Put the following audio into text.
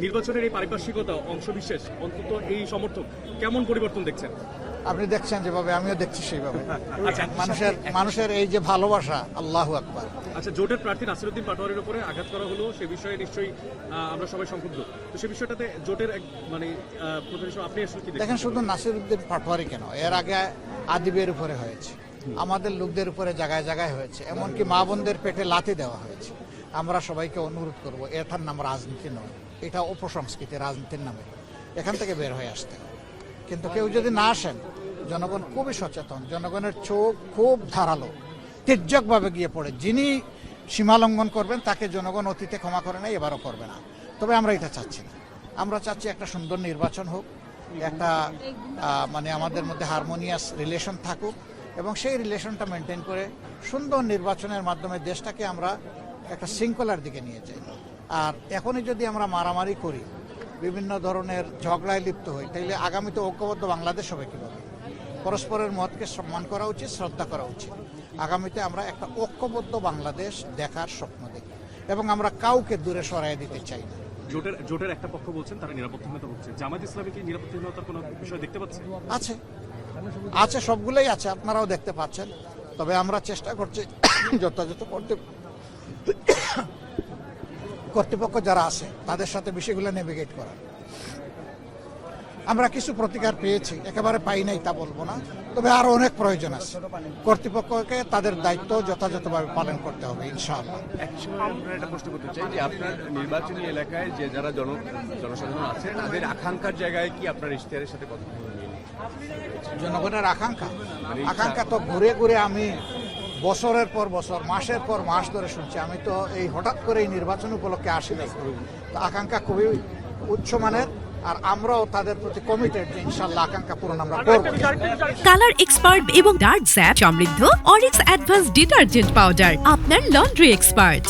নির্বাচনের এই পারিপার্শ্বিকতা অংশবিশেষ অন্তত এই সমর্থক কেমন পরিবর্তন দেখছেন? আপনি দেখছেন যেভাবে, আমিও দেখছি সেইভাবে। আচ্ছা, মানুষের এই যে ভালোবাসা, আল্লাহু আকবার। আচ্ছা, জোটের প্রার্থী নাসিরউদ্দিন পাটোয়ারির উপরে আঘাত করা হলো, সে বিষয়ে নিশ্চয়ই আমরা সবাই সংক্ষুব্ধ। তো সে বিষয়টাতে জোটের মানে প্রধান হিসেবে আপনি আসলে কি দেখেন, দেখেন? শুধু নাসিরউদ্দিন পাটোয়ারি কেন, এর আগে আদিবের উপরে হয়েছে, আমাদের লোকদের উপরে জায়গায় জায়গায় হয়েছে, এমনকি মা বোনদের পেটে লাথি দেওয়া হয়েছে। আমরা সবাইকে অনুরোধ করব, এটার নাম রাজনীতি নয়, এটা অপসংস্কৃতি, রাজনীতির নামে এখান থেকে বের হয়ে আসতে হবে। কিন্তু কেউ যদি না আসেন, জনগণ খুবই সচেতন, জনগণের চোখ খুব ধারালো, তির্যকভাবে গিয়ে পড়ে। যিনি সীমা লঙ্ঘন করবেন তাকে জনগণ অতীতে ক্ষমা করে নাই, এবারও করবে না। তবে আমরা এটা চাচ্ছি না। আমরা চাচ্ছি একটা সুন্দর নির্বাচন হোক, একটা মানে আমাদের মধ্যে হারমোনিয়াস রিলেশন থাকুক, এবং সেই রিলেশনটা মেনটেন করে সুন্দর নির্বাচনের মাধ্যমে দেশটাকে আমরা একটা শৃঙ্খলার দিকে নিয়ে যাই। আর এখনই যদি আমরা মারামারি করি, বিভিন্ন ধরনের ঝগড়ায় লিপ্ত হই, তাইলে আগামীতে ঐক্যবদ্ধ বাংলাদেশ হবে কীভাবে? পরস্পরের মতকে সম্মান করা উচিত, শ্রদ্ধা করা উচিত। আগামীতে আমরা একটা ঐক্যবদ্ধ বাংলাদেশ দেখার স্বপ্ন দেখি, এবং আমরা কাউকে দূরে সরাই দিতে চাই না। জোটের একটা পক্ষ বলছেন তারা নিরাপত্তাহীনতা ভুগছে, জামায়াত ইসলামী কি নিরাপত্তাহীনতার কোনো বিষয় দেখতে পাচ্ছে? আছে, সবগুলোই আছে, আপনারাও দেখতে পাচ্ছেন। তবে আমরা চেষ্টা করছি যথাযথ কর্তৃপক্ষ যারা আছে তাদের সাথে বিষয়গুলো নেভিগেট করা। আমরা কিছু প্রতিকার পেয়েছি, একেবারে পাই নাই তা বলবো না, তবে আরো অনেক প্রয়োজন আছে। কর্তৃপক্ষকে তাদের দায়িত্ব যথাযথভাবে পালন করতে হবে, ইনশাআল্লাহ। আপনার একটা প্রশ্ন করতে চাই যে আপনার নির্বাচনী এলাকায় যে যারা জনসাধারণ আছে তাদের আকাঙ্ক্ষার জায়গায় কি আপনার ইশতেহারের সাথে কথা মিল? জনগণের আকাঙ্ক্ষা তো ঘুরে ঘুরে আমি বছরের পর বছর, মাসের পর মাস ধরে শুনছি। আমি তো এই হঠাৎ করে এই নির্বাচন উপলক্ষে আসি নাই। তো আকাঙ্ক্ষা খুবই উচ্চমানের, আর আমরাও তাদের প্রতি কমিটেড যে ইনশাআল্লাহ আকাঙ্ক্ষা পূরণ আমরা করব। কালার এক্সপার্ট এবং ডার্ক স্যাপ সমৃদ্ধ অরিক্স অ্যাডভান্স ডিটারজেন্ট পাউডার, আপনার লন্ড্রি এক্সপার্ট।